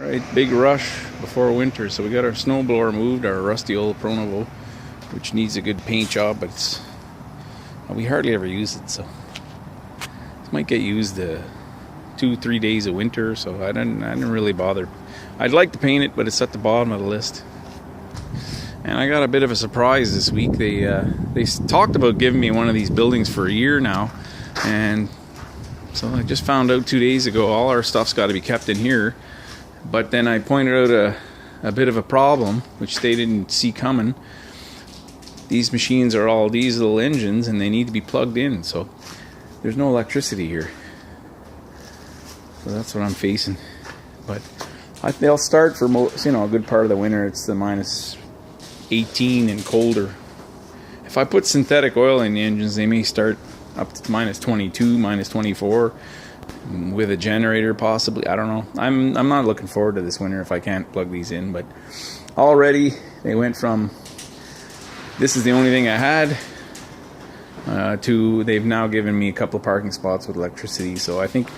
Alright, big rush before winter. So we got our snowblower moved, our rusty old Pronovo, which needs a good paint job, but we hardly ever use it, so this might get used 2-3 days of winter, so I didn't really bother. I'd like to paint it, but it's at the bottom of the list. And I got a bit of a surprise this week. They talked about giving me one of these buildings for a year now, and so I just found out 2 days ago all our stuff's got to be kept in here. But then I pointed out a bit of a problem, which they didn't see coming. These machines are all diesel engines, and they need to be plugged in, so there's no electricity here. So that's what I'm facing. But they'll start for a good part of the winter. It's the minus 18 and colder. If I put synthetic oil in the engines, they may start up to minus 22, minus 24. With a generator possibly. I don't know. I'm not looking forward to this winter if I can't plug these in, but already they went from this is the only thing I had to they've now given me a couple of parking spots with electricity. So I think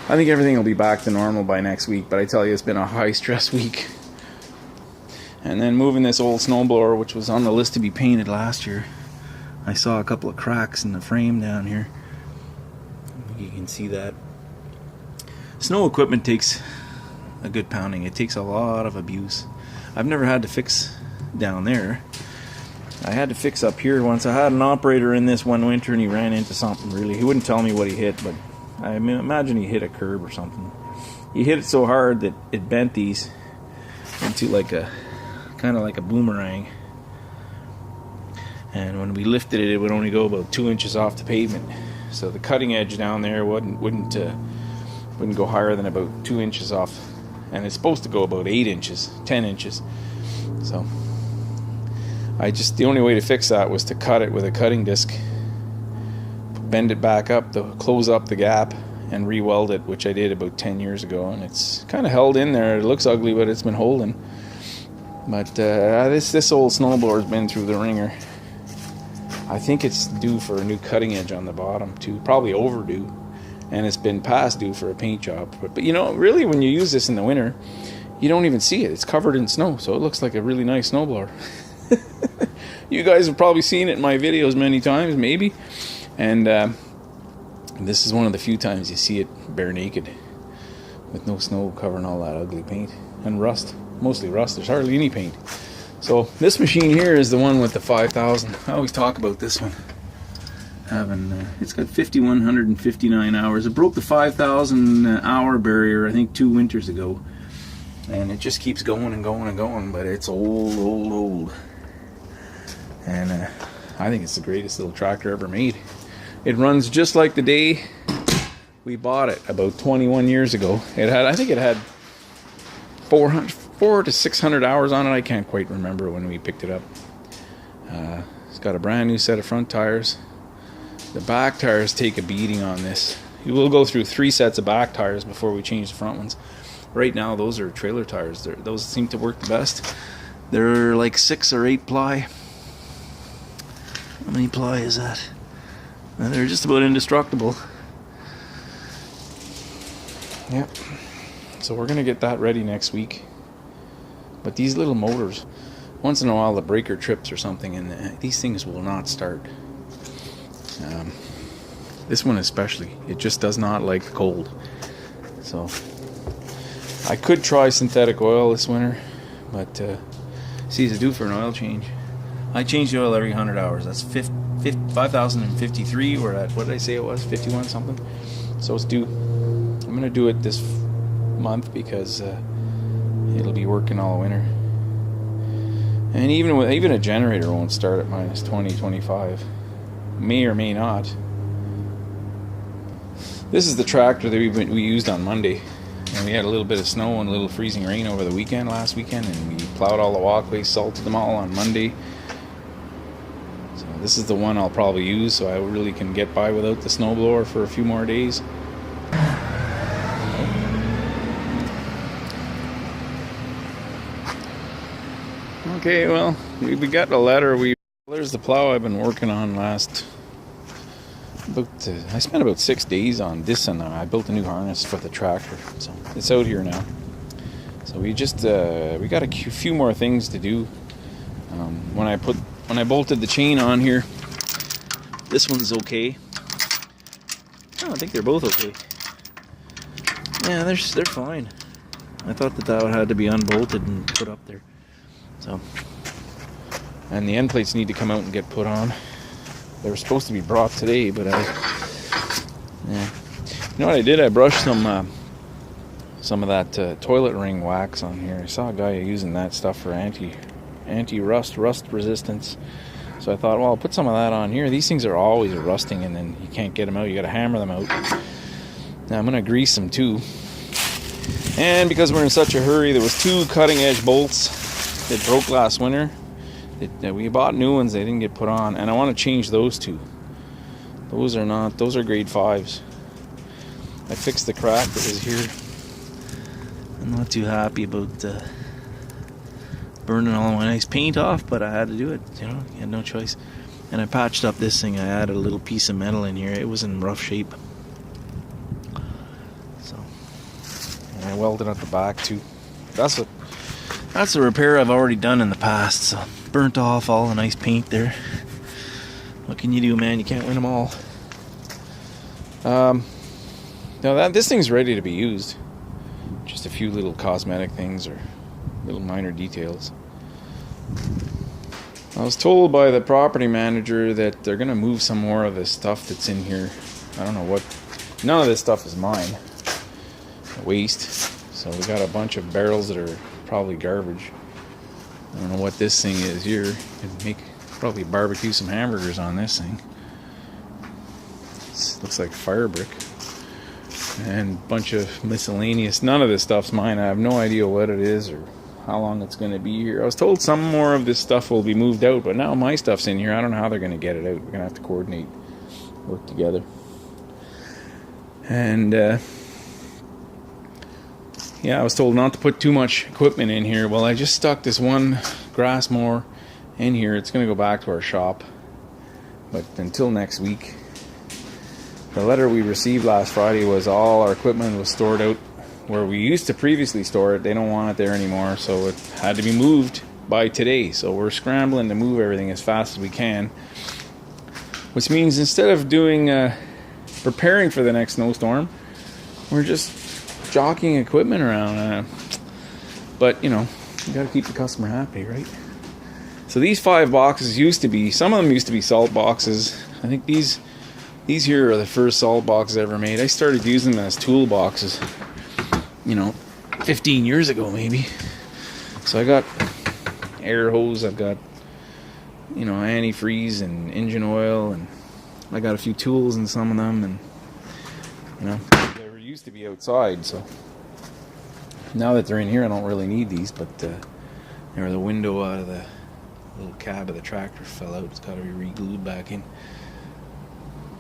everything will be back to normal by next week, but I tell you, it's been a high stress week. And then moving this old snowblower, which was on the list to be painted last year, I saw a couple of cracks in the frame down here. You can see that. Snow equipment takes a good pounding. It takes a lot of abuse. I've never had to fix down there. I had to fix up here once. I had an operator in this one winter and he ran into something really. He wouldn't tell me what he hit, but I imagine he hit a curb or something. He hit it so hard that it bent these into kind of like a boomerang. And when we lifted it, it would only go about 2 inches off the pavement. So the cutting edge down there wouldn't go higher than about 2 inches off, and it's supposed to go about 8 inches, 10 inches. So the only way to fix that was to cut it with a cutting disc, bend it back up to close up the gap, and re-weld it, which I did about 10 years ago, and it's kind of held in there. It looks ugly, but it's been holding. But this old snowblower's been through the ringer. I think it's due for a new cutting edge on the bottom too, probably overdue. And it's been past due for a paint job. But you know, really, when you use this in the winter, you don't even see it. It's covered in snow, so it looks like a really nice snowblower. You guys have probably seen it in my videos many times, maybe. And this is one of the few times you see it bare naked, with no snow covering all that ugly paint. And rust, mostly rust. There's hardly any paint. So this machine here is the one with the 5,000. I always talk about this one. It's got 5,159 hours. It broke the 5,000 hour barrier, I think, 2 winters ago, and it just keeps going and going and going. But it's old, and I think it's the greatest little tractor ever made. It runs just like the day we bought it about 21 years ago. I think it had 400 to 600 hours on it. I can't quite remember when we picked it up. It's got a brand new set of front tires. The back tires take a beating on this. You will go through 3 sets of back tires before we change the front ones. Right now, those are trailer tires. Those seem to work the best. They're like 6 or 8 ply. How many ply is that? And they're just about indestructible. Yep. So we're going to get that ready next week. But these little motors, once in a while the breaker trips or something, and these things will not start. This one especially, it just does not like the cold. So I could try synthetic oil this winter, but see, it's due for an oil change. I change the oil every 100 hours. That's 5,053. We're at, what did I say it was, 51 something. So it's due. I'm gonna do it this month because it'll be working all winter. And even a generator won't start at minus 20, 25. May or may not. This is the tractor that we used on Monday, and we had a little bit of snow and a little freezing rain over the last weekend, and we plowed all the walkways, salted them all on Monday. So this is the one I'll probably use, so I really can get by without the snowblower for a few more days. Okay, well, we got a letter. There's the plow I've been working on last I spent about 6 days on this, and I built a new harness for the tractor, so it's out here now. So we just we got a few more things to do. When I bolted the chain on here, this one's okay. Oh, I think they're both okay. Yeah, they're fine. I thought that had to be unbolted and put up there. So, and the end plates need to come out and get put on. They were supposed to be brought today, but yeah. You know what I did? I brushed some of that toilet ring wax on here. I saw a guy using that stuff for anti-rust resistance. So I thought, well, I'll put some of that on here. These things are always rusting, and then you can't get them out. You got to hammer them out. Now I'm gonna grease them too. And because we're in such a hurry, there was 2 cutting-edge bolts that broke last winter. We bought new ones. They didn't get put on, and I want to change those 2. Those are grade 5s. I fixed the crack that was here. I'm not too happy about burning all my nice paint off, but I had to do it, you know, I had no choice. And I patched up this thing. I added a little piece of metal in here. It was in rough shape. So, and I welded at the back too. That's a repair I've already done in the past, so burnt off all the nice paint there. What can you do, man? You can't win them all. Now this thing's ready to be used. Just a few little cosmetic things or little minor details. I was told by the property manager that they're gonna move some more of the stuff that's in here. I don't know what. None of this stuff is mine. Waste. So we got a bunch of barrels that are probably garbage. I don't know what this thing is here. Could probably barbecue some hamburgers on this thing. This looks like fire brick. And a bunch of miscellaneous. None of this stuff's mine. I have no idea what it is or how long it's going to be here. I was told some more of this stuff will be moved out, but now my stuff's in here. I don't know how they're going to get it out. We're going to have to coordinate, work together. And yeah, I was told not to put too much equipment in here. Well, I just stuck this one grass mower in here. It's going to go back to our shop, but until next week. The letter we received last Friday was all our equipment was stored out where we used to previously store it. They don't want it there anymore, so it had to be moved by today. So we're scrambling to move everything as fast as we can, which means instead of doing preparing for the next snowstorm, we're just jockeying equipment around. But you know, you got to keep the customer happy, right? So these 5 boxes used to be, some of them used to be salt boxes. I think these here are the first salt boxes ever made. I started using them as tool boxes, you know, 15 years ago maybe. So I got air hose, I've got, you know, antifreeze and engine oil, and I got a few tools in some of them, and you know, they were used to be outside, so now that they're in here I don't really need these, but the window out of the little cab of the tractor fell out. It's got to be re-glued back in.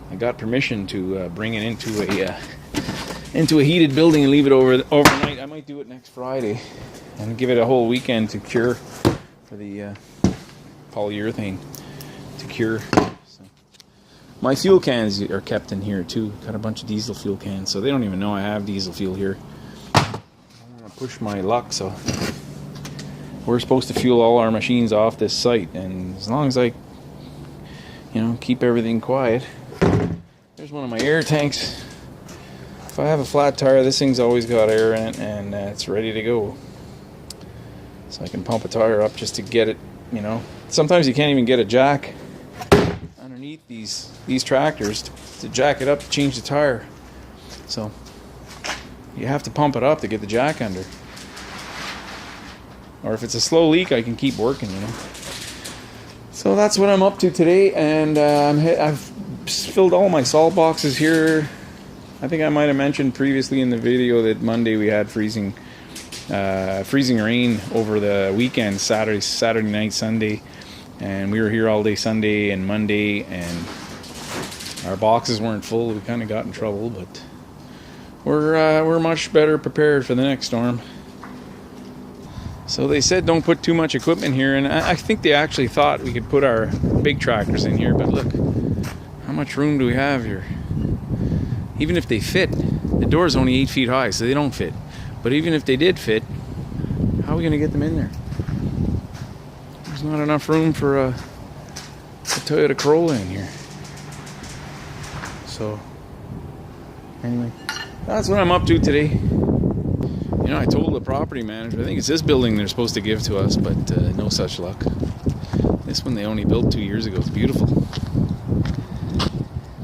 I got permission to bring it into a heated building and leave it overnight. I might do it next Friday and give it a whole weekend to cure for the polyurethane to cure. So, my fuel cans are kept in here too. Got a bunch of diesel fuel cans, so they don't even know I have diesel fuel here. I want to push my luck, so we're supposed to fuel all our machines off this site, and as long as I, you know, keep everything quiet. There's one of my air tanks. If I have a flat tire, this thing's always got air in it, and it's ready to go. So I can pump a tire up just to get it, you know. Sometimes you can't even get a jack underneath these tractors to jack it up to change the tire. So you have to pump it up to get the jack under. Or if it's a slow leak, I can keep working, you know. So that's what I'm up to today, and I've filled all my salt boxes here. I think I might have mentioned previously in the video that Monday we had freezing rain over the weekend, Saturday night, Sunday, and we were here all day Sunday and Monday, and our boxes weren't full. We kind of got in trouble, but we're much better prepared for the next storm. So they said don't put too much equipment here, and I think they actually thought we could put our big tractors in here, but look, how much room do we have here? Even if they fit, the door is only 8 feet high, so they don't fit. But even if they did fit, are we gonna get them in there? There's not enough room for a Toyota Corolla in here. So anyway, that's what I'm up to today. You know, I told the property manager, I think it's this building they're supposed to give to us, but no such luck. This one they only built 2 years ago. It's beautiful.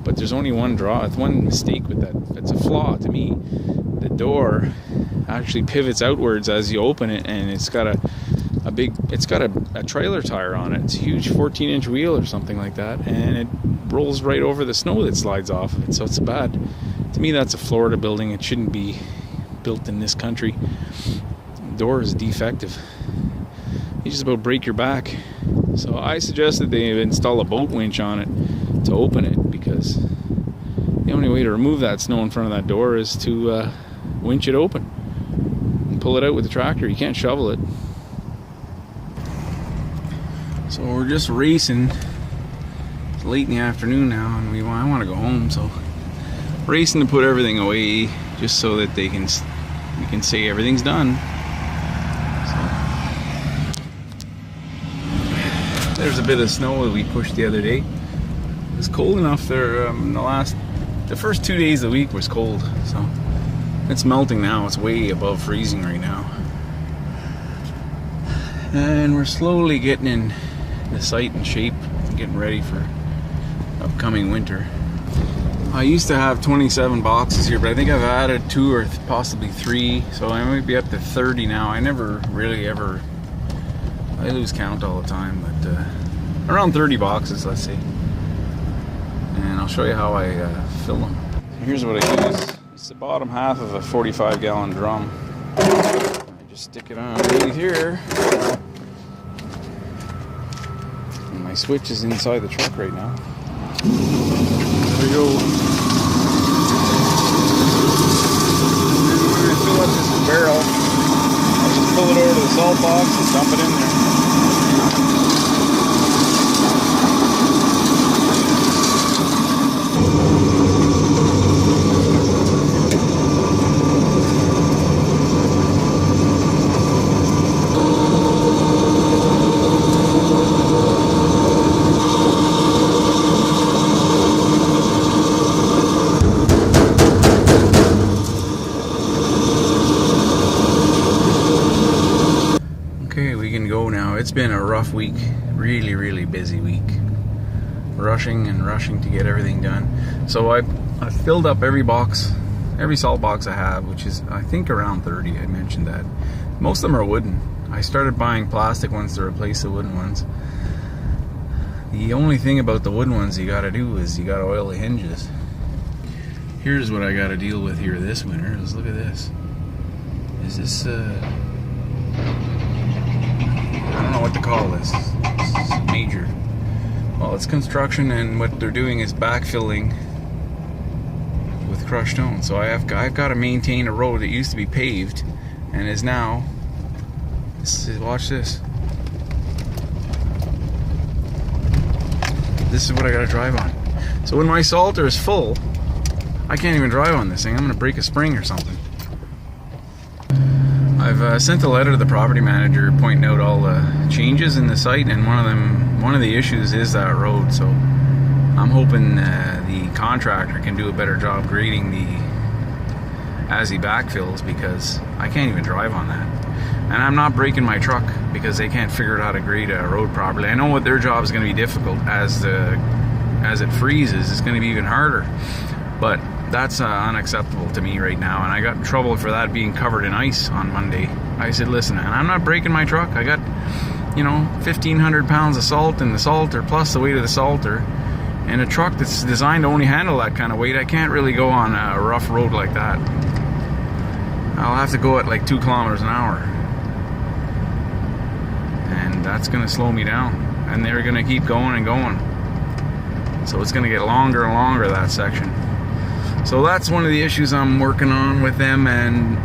But there's only one one mistake with that. It's a flaw to me. The door actually pivots outwards as you open it, and it's got a trailer tire on it. It's a huge 14-inch wheel or something like that, and it rolls right over the snow that slides off of it. So it's bad. To me, that's a Florida building. It shouldn't be built in this country. The door is defective. You just about break your back. So I suggested they install a boat winch on it to open it, because the only way to remove that snow in front of that door is to winch it open and pull it out with the tractor. You can't shovel it. So we're just racing. It's late in the afternoon now, and I want to go home. So racing to put everything away, just so that we can say everything's done. So there's a bit of snow that we pushed the other day. It was cold enough there. The first 2 days of the week was cold, so it's melting now. It's way above freezing right now, and we're slowly getting in the site and shape, getting ready for upcoming winter. I used to have 27 boxes here, but I think I've added 2 or possibly 3, so I might be up to 30 now. I never really ever, I lose count all the time, but around 30 boxes, let's say. And I'll show you how I fill them. Here's what I use. It's the bottom half of a 45-gallon drum. I just stick it on underneath here. And my switch is inside the truck right now. There we go. When I fill up this barrel, I just pull it over to the salt box and dump it in there. It's been a rough week, really busy week. Rushing to get everything done. So I filled up every salt box I have, which is I think around 30. I mentioned that. Most of them are wooden. I started buying plastic ones to replace the wooden ones. The only thing about the wooden ones you gotta do is you gotta oil the hinges. Here's what I gotta deal with here this winter. Let's look at this. Is this I don't know what to call this. This is major. Well, it's construction, and what they're doing is backfilling with crushed stone. So I've got to maintain a road that used to be paved and is now. Watch this. This is what I got to drive on. So when my salter is full, I can't even drive on this thing. I'm going to break a spring or something. I've sent a letter to the property manager pointing out all the changes in the site, and one of the issues is that road. So I'm hoping the contractor can do a better job grading as he backfills, because I can't even drive on that. And I'm not breaking my truck because they can't figure out how to grade a road properly. I know what their job is going to be difficult as it freezes. It's going to be even harder, but that's unacceptable to me right now, and I got in trouble for that being covered in ice on Monday. I said, listen, man, I'm not breaking my truck. I got, 1,500 pounds of salt in the salter, plus the weight of the salter, and a truck that's designed to only handle that kind of weight. I can't really go on a rough road like that. I'll have to go at like 2 kilometers an hour, and that's going to slow me down, and they're going to keep going and going. So it's going to get longer and longer, that section. So that's one of the issues I'm working on with them. And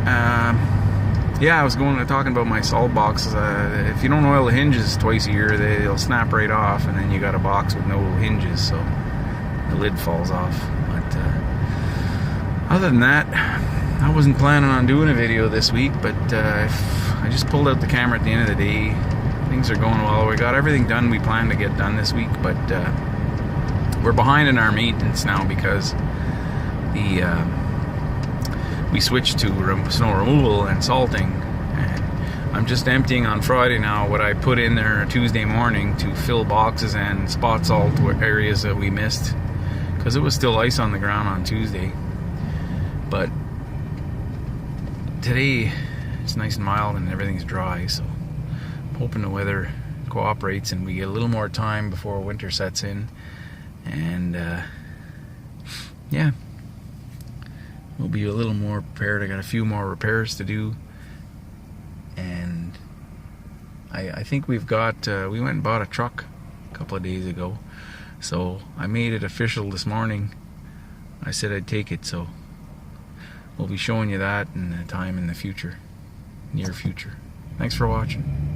yeah, I was talking about my salt boxes. If you don't oil the hinges twice a year, they'll snap right off, and then you got a box with no hinges, so the lid falls off. But other than that, I wasn't planning on doing a video this week, but I just pulled out the camera at the end of the day. Things are going well. We got everything done we planned to get done this week, but we're behind in our maintenance now because we switched to snow removal and salting, and I'm just emptying on Friday now what I put in there Tuesday morning to fill boxes and spot salt areas that we missed, because it was still ice on the ground on Tuesday. But today it's nice and mild and everything's dry, so I'm hoping the weather cooperates and we get a little more time before winter sets in, and yeah, we'll be a little more prepared. I got a few more repairs to do, and I think we've got we went and bought a truck a couple of days ago, so I made it official this morning. I said I'd take it, so we'll be showing you that in a time in the future, near future. Thanks for watching.